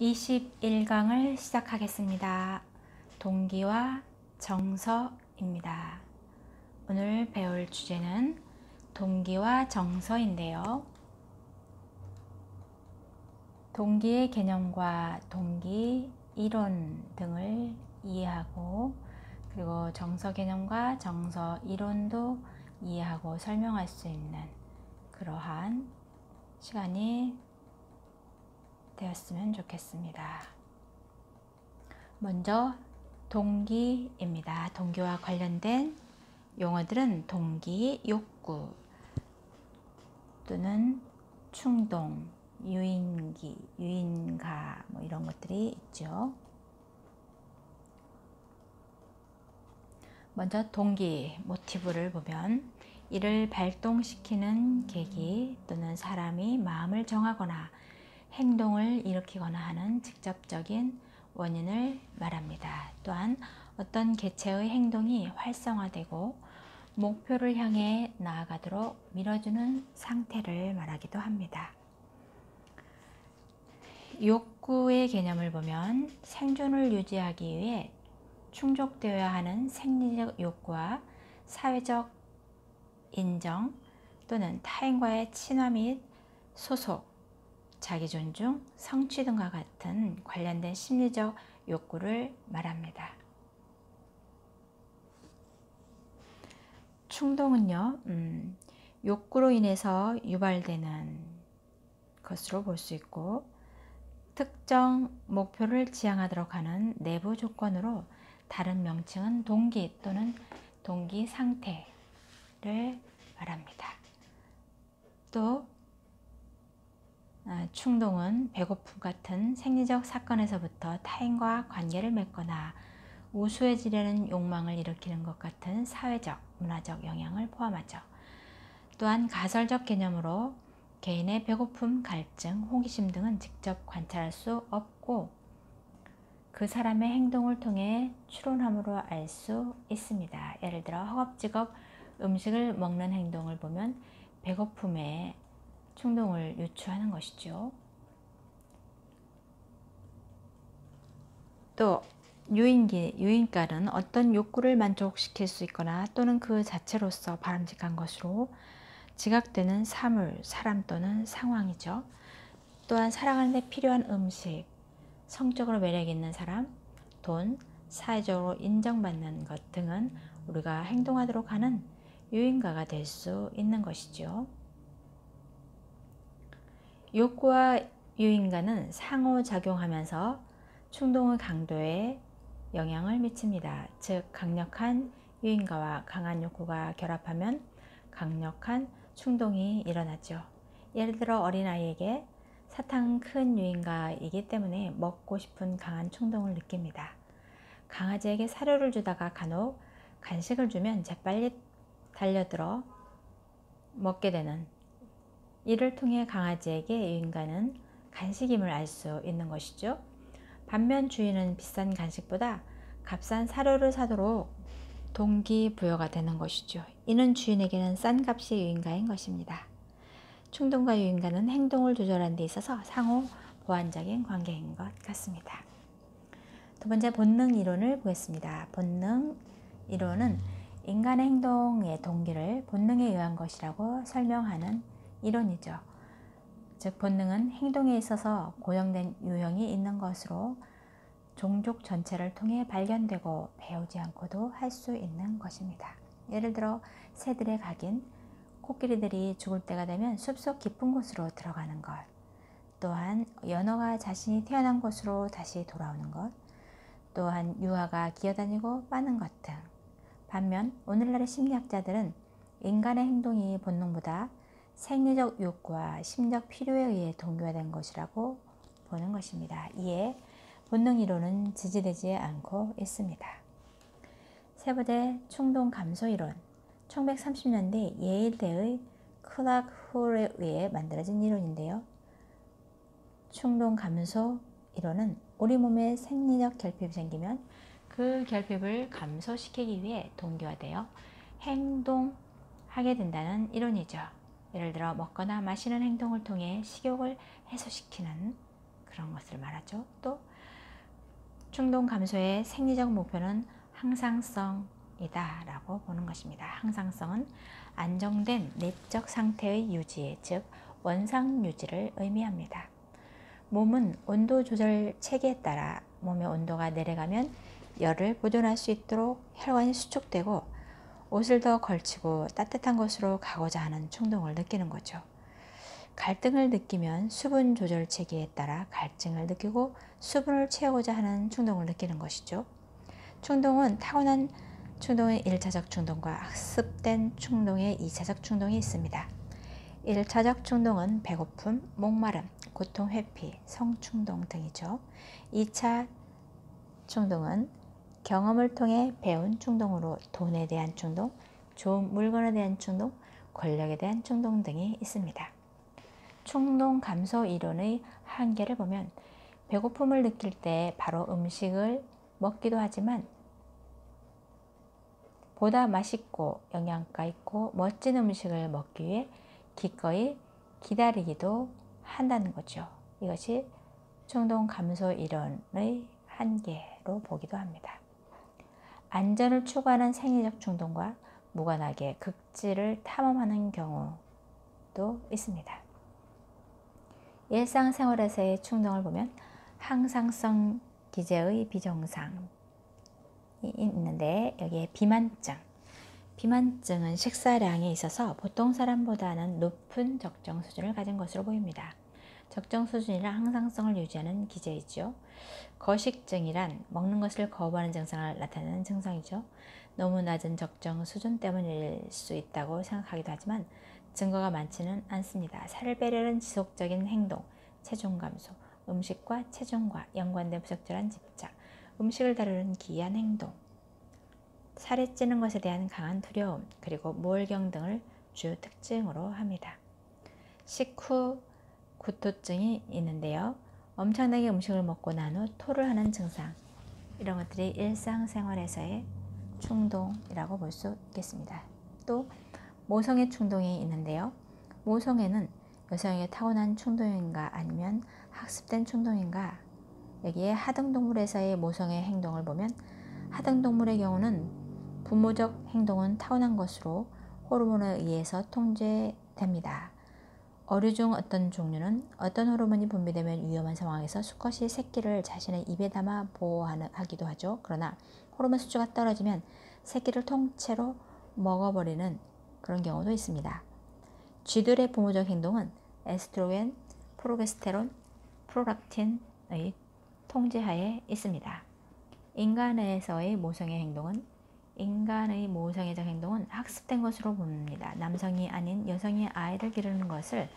21강을 시작하겠습니다. 동기와 정서입니다. 오늘 배울 주제는 동기와 정서인데요. 동기의 개념과 동기 이론 등을 이해하고, 그리고 정서 개념과 정서 이론도 이해하고 설명할 수 있는 그러한 시간이 되었으면 좋겠습니다. 먼저 동기입니다. 동기와 관련된 용어들은 동기, 욕구 또는 충동, 유인기, 유인가 이런 것들이 있죠. 먼저 동기, 모티브를 보면 이를 발동시키는 계기 또는 사람이 마음을 정하거나 행동을 일으키거나 하는 직접적인 원인을 말합니다. 또한 어떤 개체의 행동이 활성화되고 목표를 향해 나아가도록 밀어주는 상태를 말하기도 합니다. 욕구의 개념을 보면 생존을 유지하기 위해 충족되어야 하는 생리적 욕구와 사회적 인정 또는 타인과의 친화 및 소속, 자기 존중, 성취 등과 같은 관련된 심리적 욕구를 말합니다. 충동은요, 욕구로 인해서 유발되는 것으로 볼 수 있고, 특정 목표를 지향하도록 하는 내부 조건으로 다른 명칭은 동기 또는 동기 상태를 말합니다. 또 충동은 배고픔 같은 생리적 사건에서부터 타인과 관계를 맺거나 우수해지려는 욕망을 일으키는 것 같은 사회적, 문화적 영향을 포함하죠. 또한 가설적 개념으로 개인의 배고픔, 갈증, 호기심 등은 직접 관찰할 수 없고 그 사람의 행동을 통해 추론함으로 알 수 있습니다. 예를 들어 허겁지겁 음식을 먹는 행동을 보면 배고픔에 충동을 유추하는 것이죠. 또 유인가는 어떤 욕구를 만족시킬 수 있거나 또는 그 자체로서 바람직한 것으로 지각되는 사물, 사람 또는 상황이죠. 또한 살아가는 데 필요한 음식, 성적으로 매력 있는 사람, 돈, 사회적으로 인정받는 것 등은 우리가 행동하도록 하는 유인가가 될 수 있는 것이죠. 욕구와 유인가는 상호작용하면서 충동의 강도에 영향을 미칩니다. 즉 강력한 유인가와 강한 욕구가 결합하면 강력한 충동이 일어나죠. 예를 들어 어린아이에게 사탕은 큰 유인가이기 때문에 먹고 싶은 강한 충동을 느낍니다. 강아지에게 사료를 주다가 간혹 간식을 주면 재빨리 달려들어 먹게 되는, 이를 통해 강아지에게 유인가는 간식임을 알 수 있는 것이죠. 반면 주인은 비싼 간식보다 값싼 사료를 사도록 동기부여가 되는 것이죠. 이는 주인에게는 싼 값이 유인가인 것입니다. 충동과 유인가는 행동을 조절하는 데 있어서 상호 보완적인 관계인 것 같습니다. 두 번째, 본능 이론을 보겠습니다. 본능 이론은 인간의 행동의 동기를 본능에 의한 것이라고 설명하는 이론이죠. 즉 본능은 행동에 있어서 고정된 유형이 있는 것으로 종족 전체를 통해 발견되고 배우지 않고도 할 수 있는 것입니다. 예를 들어 새들의 각인, 코끼리들이 죽을 때가 되면 숲속 깊은 곳으로 들어가는 것, 또한 연어가 자신이 태어난 곳으로 다시 돌아오는 것, 또한 유아가 기어다니고 빠는 것 등. 반면 오늘날의 심리학자들은 인간의 행동이 본능보다 생리적 욕구와 심적 필요에 의해 동기화된 것이라고 보는 것입니다. 이에 본능 이론은 지지되지 않고 있습니다. 세 번째, 충동 감소 이론. 1930년대 예일대의 클락 홀에 의해 만들어진 이론인데요. 충동 감소 이론은 우리 몸에 생리적 결핍이 생기면 그 결핍을 감소시키기 위해 동기화되어 행동하게 된다는 이론이죠. 예를 들어 먹거나 마시는 행동을 통해 식욕을 해소시키는 그런 것을 말하죠. 또 충동 감소의 생리적 목표는 항상성이다 라고 보는 것입니다. 항상성은 안정된 내적 상태의 유지, 즉 원상 유지를 의미합니다. 몸은 온도 조절 체계에 따라 몸의 온도가 내려가면 열을 보존할 수 있도록 혈관이 수축되고 옷을 더 걸치고 따뜻한 곳으로 가고자 하는 충동을 느끼는 거죠. 갈등을 느끼면 수분 조절 체계에 따라 갈증을 느끼고 수분을 채우고자 하는 충동을 느끼는 것이죠. 충동은 타고난 충동의 1차적 충동과 학습된 충동의 2차적 충동이 있습니다. 1차적 충동은 배고픔, 목마름, 고통 회피, 성충동 등이죠. 2차 충동은 경험을 통해 배운 충동으로 돈에 대한 충동, 좋은 물건에 대한 충동, 권력에 대한 충동 등이 있습니다. 충동 감소 이론의 한계를 보면 배고픔을 느낄 때 바로 음식을 먹기도 하지만 보다 맛있고 영양가 있고 멋진 음식을 먹기 위해 기꺼이 기다리기도 한다는 거죠. 이것이 충동 감소 이론의 한계로 보기도 합니다. 안전을 추구하는 생리적 충동과 무관하게 극지를 탐험하는 경우도 있습니다. 일상생활에서의 충동을 보면 항상성 기제의 비정상이 있는데 여기에 비만증은 식사량에 있어서 보통 사람보다는 높은 적정 수준을 가진 것으로 보입니다. 적정 수준이란 항상성을 유지하는 기제이죠. 거식증이란 먹는 것을 거부하는 증상을 나타내는 증상이죠. 너무 낮은 적정 수준 때문일 수 있다고 생각하기도 하지만 증거가 많지는 않습니다. 살을 빼려는 지속적인 행동, 체중 감소, 음식과 체중과 연관된 부적절한 집착, 음식을 다루는 기이한 행동, 살이 찌는 것에 대한 강한 두려움, 그리고 무월경 등을 주 특징으로 합니다. 식후 구토증이 있는데요. 엄청나게 음식을 먹고 난 후 토를 하는 증상, 이런 것들이 일상생활에서의 충동이라고 볼 수 있겠습니다. 또 모성애 충동이 있는데요. 모성애는 여성에게 타고난 충동인가 아니면 학습된 충동인가? 여기에 하등동물에서의 모성애 행동을 보면 하등동물의 경우는 부모적 행동은 타고난 것으로 호르몬에 의해서 통제됩니다. 어류 중 어떤 종류는 어떤 호르몬이 분비되면 위험한 상황에서 수컷이 새끼를 자신의 입에 담아 보호하기도 하죠. 그러나 호르몬 수치가 떨어지면 새끼를 통째로 먹어버리는 그런 경우도 있습니다. 쥐들의 부모적 행동은 에스트로겐, 프로게스테론, 프롤락틴의 통제하에 있습니다. 인간의 모성애적 행동은 학습된 것으로 봅니다. 남성이 아닌 여성이 아이를 기르는 것을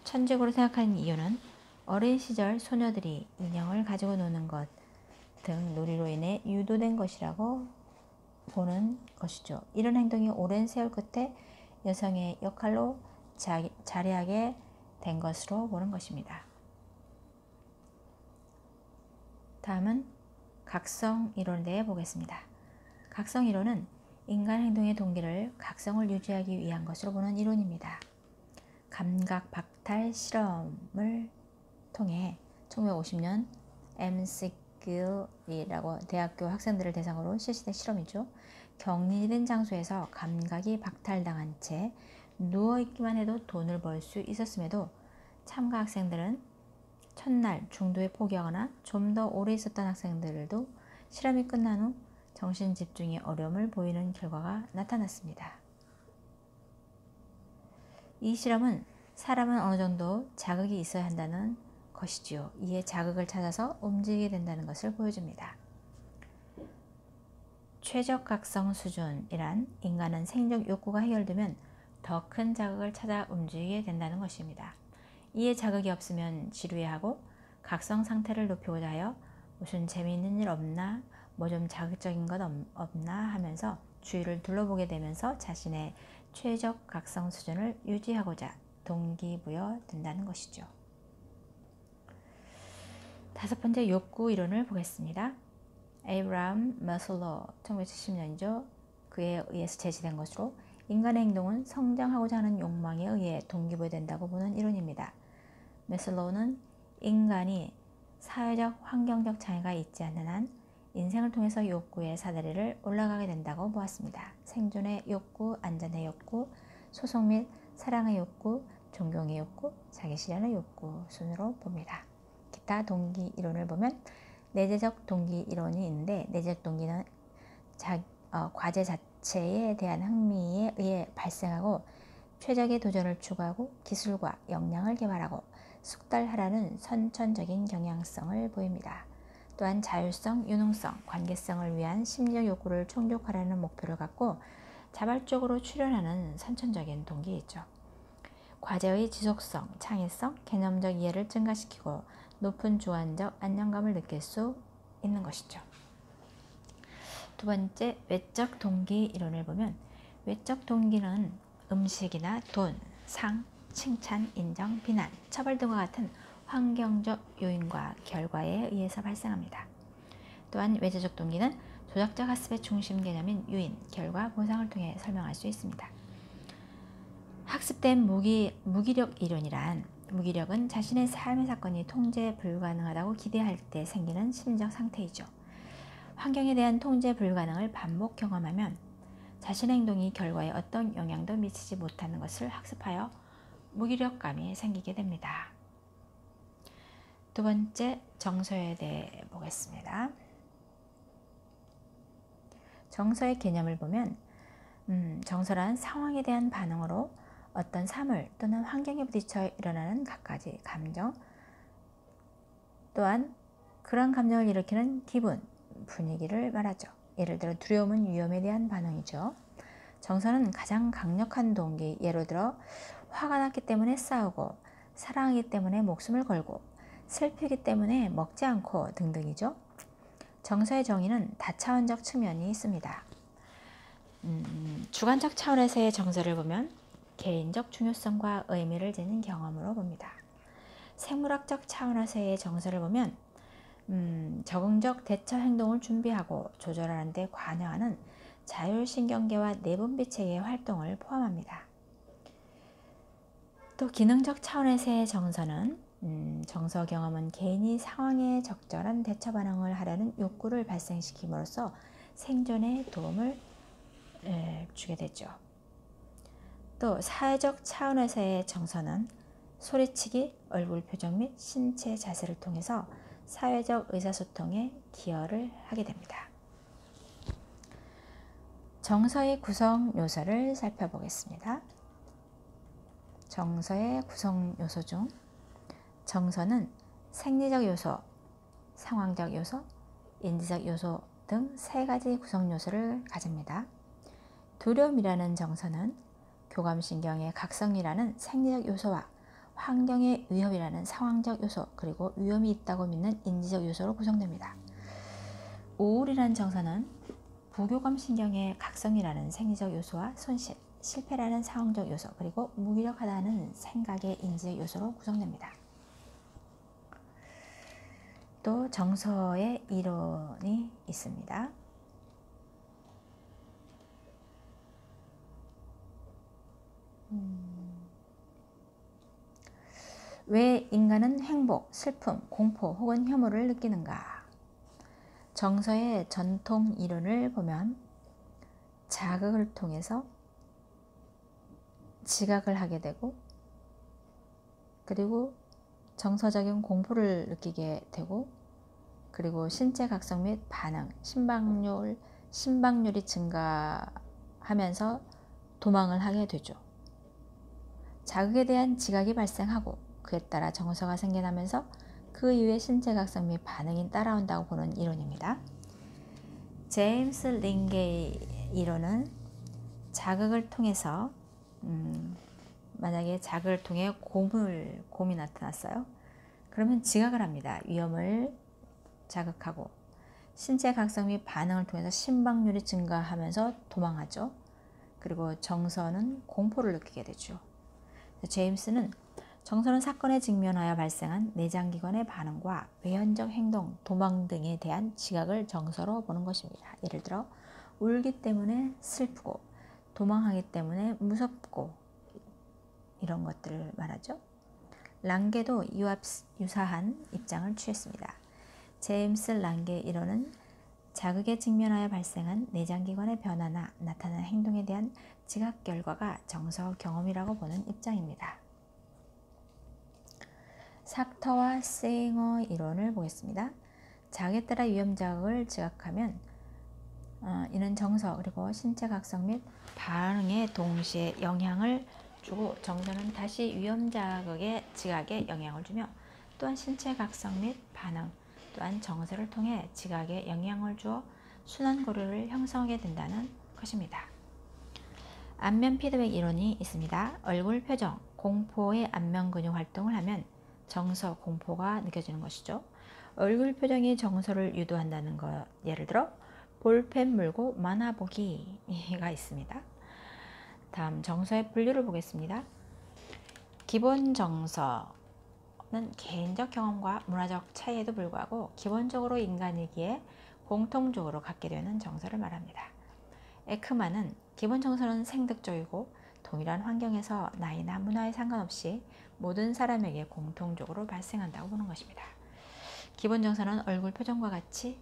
천직으로 생각하는 이유는 어린 시절 소녀들이 인형을 가지고 노는 것 등 놀이로 인해 유도된 것이라고 보는 것이죠. 이런 행동이 오랜 세월 끝에 여성의 역할로 자리하게 된 것으로 보는 것입니다. 다음은 각성 이론에 대해 보겠습니다. 각성 이론은 인간 행동의 동기를 각성을 유지하기 위한 것으로 보는 이론입니다. 감각 박탈 실험을 통해 1950년 McGill이라고 대학교 학생들을 대상으로 실시된 실험이죠. 격리된 장소에서 감각이 박탈당한 채 누워있기만 해도 돈을 벌 수 있었음에도 참가 학생들은 첫날 중도에 포기하거나 좀 더 오래 있었던 학생들도 실험이 끝난 후 정신 집중에 어려움을 보이는 결과가 나타났습니다. 이 실험은 사람은 어느 정도 자극이 있어야 한다는 것이지요. 이에 자극을 찾아서 움직이게 된다는 것을 보여줍니다. 최적 각성 수준이란 인간은 생리적 욕구가 해결되면 더 큰 자극을 찾아 움직이게 된다는 것입니다. 이에 자극이 없으면 지루해하고 각성 상태를 높이고자 하여 무슨 재미있는 일 없나, 뭐 좀 자극적인 것 없나 하면서 주위를 둘러보게 되면서 자신의 최적 각성 수준을 유지하고자 동기부여된다는 것이죠. 다섯 번째 욕구 이론을 보겠습니다. 에이브라함 마슬로우 1970년이죠. 그에 의해서 제시된 것으로 인간의 행동은 성장하고자 하는 욕망에 의해 동기부여된다고 보는 이론입니다. 마슬로우는 인간이 사회적, 환경적 장애가 있지 않는 한 인생을 통해서 욕구의 사다리를 올라가게 된다고 보았습니다. 생존의 욕구, 안전의 욕구, 소속 및 사랑의 욕구, 존경의 욕구, 자기 실현의 욕구 순으로 봅니다. 기타 동기 이론을 보면 내재적 동기 이론이 있는데, 내재적 동기는 과제 자체에 대한 흥미에 의해 발생하고 최적의 도전을 추구하고 기술과 역량을 개발하고 숙달하라는 선천적인 경향성을 보입니다. 또한 자율성, 유능성, 관계성을 위한 심리적 욕구를 충족하라는 목표를 갖고 자발적으로 출현하는 선천적인 동기이죠. 과제의 지속성, 창의성, 개념적 이해를 증가시키고 높은 주관적 안정감을 느낄 수 있는 것이죠. 두 번째, 외적 동기 이론을 보면 외적 동기는 음식이나 돈, 상, 칭찬, 인정, 비난, 처벌 등과 같은 환경적 요인과 결과에 의해서 발생합니다. 또한 외재적 동기는 조작적 학습의 중심 개념인 유인, 결과, 보상을 통해 설명할 수 있습니다. 학습된 무기력 이론이란, 무기력은 자신의 삶의 사건이 통제 불가능하다고 기대할 때 생기는 심리적 상태이죠. 환경에 대한 통제 불가능을 반복 경험하면 자신의 행동이 결과에 어떤 영향도 미치지 못하는 것을 학습하여 무기력감이 생기게 됩니다. 두 번째, 정서에 대해 보겠습니다. 정서의 개념을 보면 정서란 상황에 대한 반응으로 어떤 사물 또는 환경에 부딪혀 일어나는 갖가지 감정, 또한 그런 감정을 일으키는 기분, 분위기를 말하죠. 예를 들어 두려움은 위험에 대한 반응이죠. 정서는 가장 강력한 동기, 예를 들어 화가 났기 때문에 싸우고, 사랑하기 때문에 목숨을 걸고, 슬프기 때문에 먹지 않고 등등이죠. 정서의 정의는 다차원적 측면이 있습니다. 주관적 차원에서의 정서를 보면 개인적 중요성과 의미를 지닌 경험으로 봅니다. 생물학적 차원에서의 정서를 보면 적응적 대처 행동을 준비하고 조절하는 데 관여하는 자율신경계와 내분비체계의 활동을 포함합니다. 또 기능적 차원에서의 정서는 정서 경험은 개인이 상황에 적절한 대처 반응을 하려는 욕구를 발생시킴으로써 생존에 도움을 주게 되죠. 또 사회적 차원에서의 정서는 소리치기, 얼굴 표정 및 신체 자세를 통해서 사회적 의사소통에 기여를 하게 됩니다. 정서의 구성 요소를 살펴보겠습니다. 정서의 구성 요소 중 정서는 생리적 요소, 상황적 요소, 인지적 요소 등 세 가지 구성 요소를 가집니다. 두려움이라는 정서는 교감신경의 각성이라는 생리적 요소와 환경의 위협이라는 상황적 요소, 그리고 위험이 있다고 믿는 인지적 요소로 구성됩니다. 우울이라는 정서는 부교감신경의 각성이라는 생리적 요소와 손실, 실패라는 상황적 요소, 그리고 무기력하다는 생각의 인지적 요소로 구성됩니다. 또 정서의 이론이 있습니다. 왜 인간은 행복, 슬픔, 공포 혹은 혐오를 느끼는가? 정서의 전통 이론을 보면 자극을 통해서 지각을 하게 되고, 그리고 정서적인 공포를 느끼게 되고, 그리고 신체 각성 및 반응, 심박률이 증가하면서 도망을 하게 되죠. 자극에 대한 지각이 발생하고 그에 따라 정서가 생겨나면서 그 이후에 신체 각성 및 반응이 따라온다고 보는 이론입니다. 제임스 링게이 이론은 자극을 통해서 만약에 자극을 통해 곰이 나타났어요. 그러면 지각을 합니다. 위험을 자극하고 신체 각성 및 반응을 통해서 심박률이 증가하면서 도망하죠. 그리고 정서는 공포를 느끼게 되죠. 제임스는 정서는 사건에 직면하여 발생한 내장기관의 반응과 외현적 행동, 도망 등에 대한 지각을 정서로 보는 것입니다. 예를 들어 울기 때문에 슬프고 도망하기 때문에 무섭고 이런 것들을 말하죠. 랑게도 유사한 입장을 취했습니다. 제임스 랑게 이론은 자극에 직면하여 발생한 내장기관의 변화나 나타나는 행동에 대한 지각 결과가 정서 경험이라고 보는 입장입니다. 삭터와 싱어 이론을 보겠습니다. 자극에 따라 위험자극을 지각하면 이는 정서 그리고 신체 각성 및 반응에 동시에 영향을 주고 정서는 다시 위험자극의 지각에 영향을 주며 또한 신체 각성 및 반응 또한 정서를 통해 지각에 영향을 주어 순환고리를 형성하게 된다는 것입니다. 안면 피드백 이론이 있습니다. 얼굴 표정, 공포의 안면 근육 활동을 하면 정서, 공포가 느껴지는 것이죠. 얼굴 표정이 정서를 유도한다는 것, 예를 들어 볼펜 물고 만화 보기가 있습니다. 다음 정서의 분류를 보겠습니다. 기본 정서는 개인적 경험과 문화적 차이에도 불구하고 기본적으로 인간이기에 공통적으로 갖게 되는 정서를 말합니다. 에크만은 기본 정서는 생득적이고 동일한 환경에서 나이나 문화에 상관없이 모든 사람에게 공통적으로 발생한다고 보는 것입니다. 기본 정서는 얼굴 표정과 같이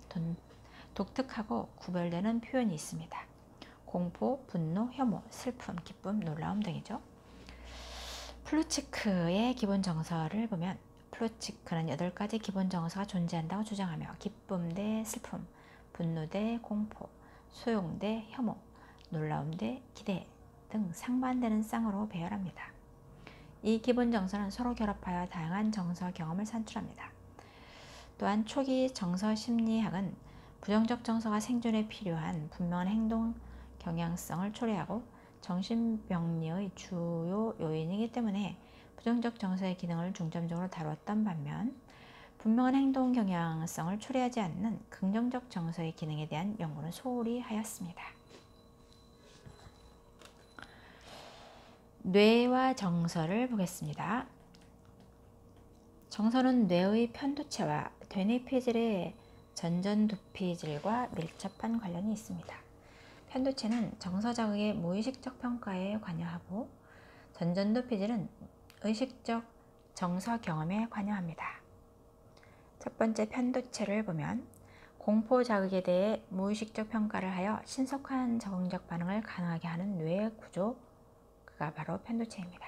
독특하고 구별되는 표현이 있습니다. 공포, 분노, 혐오, 슬픔, 기쁨, 놀라움 등이죠. 플루치크의 기본 정서를 보면 플루치크는 8가지 기본 정서가 존재한다고 주장하며 기쁨 대 슬픔, 분노 대 공포, 소용 대 혐오, 놀라움 대 기대 등 상반되는 쌍으로 배열합니다. 이 기본 정서는 서로 결합하여 다양한 정서 경험을 산출합니다. 또한 초기 정서 심리학은 부정적 정서가 생존에 필요한 분명한 행동 경향성을 초래하고 정신병리의 주요 요인이기 때문에 부정적 정서의 기능을 중점적으로 다뤘던 반면 분명한 행동 경향성을 초래하지 않는 긍정적 정서의 기능에 대한 연구는 소홀히 하였습니다. 뇌와 정서를 보겠습니다. 정서는 뇌의 편두체와 되뇌피질의 전전두피질과 밀접한 관련이 있습니다. 편두체는 정서 자극의 무의식적 평가에 관여하고 전전두피질은 의식적 정서 경험에 관여합니다. 첫 번째 편두체를 보면 공포 자극에 대해 무의식적 평가를 하여 신속한 적응적 반응을 가능하게 하는 뇌의 구조가 바로 편두체입니다.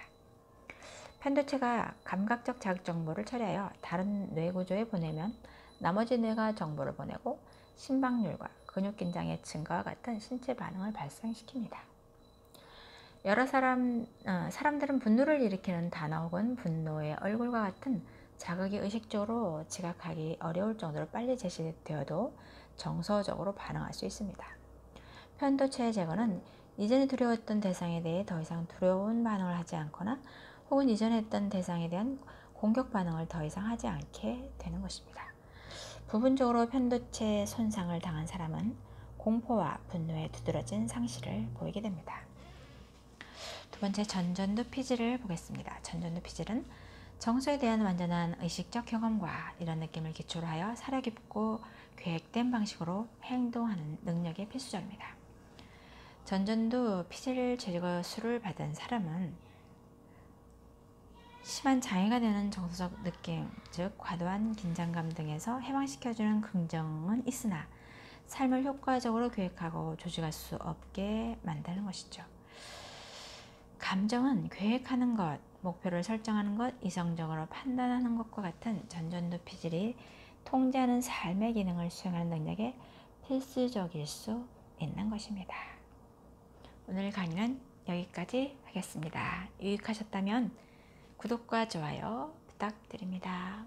편두체가 감각적 자극 정보를 처리하여 다른 뇌 구조에 보내면 나머지 뇌가 정보를 보내고 심박률과 근육 긴장의 증가와 같은 신체 반응을 발생시킵니다. 여러 사람들은 분노를 일으키는 단어 혹은 분노의 얼굴과 같은 자극이 의식적으로 지각하기 어려울 정도로 빨리 제시되어도 정서적으로 반응할 수 있습니다. 편두체의 제거는 이전에 두려웠던 대상에 대해 더 이상 두려운 반응을 하지 않거나 혹은 이전에 했던 대상에 대한 공격 반응을 더 이상 하지 않게 되는 것입니다. 부분적으로 편두체 손상을 당한 사람은 공포와 분노에 두드러진 상실을 보이게 됩니다. 두 번째 전전두피질을 보겠습니다. 전전두피질은 정서에 대한 완전한 의식적 경험과 이런 느낌을 기초로 하여 사려 깊고 계획된 방식으로 행동하는 능력이 필수적입니다. 전전두피질 제거술을 받은 사람은 심한 장애가 되는 정서적 느낌, 즉 과도한 긴장감 등에서 해방시켜주는 긍정은 있으나 삶을 효과적으로 계획하고 조직할 수 없게 만드는 것이죠. 감정은 계획하는 것, 목표를 설정하는 것, 이성적으로 판단하는 것과 같은 전전두피질이 통제하는 삶의 기능을 수행하는 능력에 필수적일 수 있는 것입니다. 오늘 강의는 여기까지 하겠습니다. 유익하셨다면 구독과 좋아요 부탁드립니다.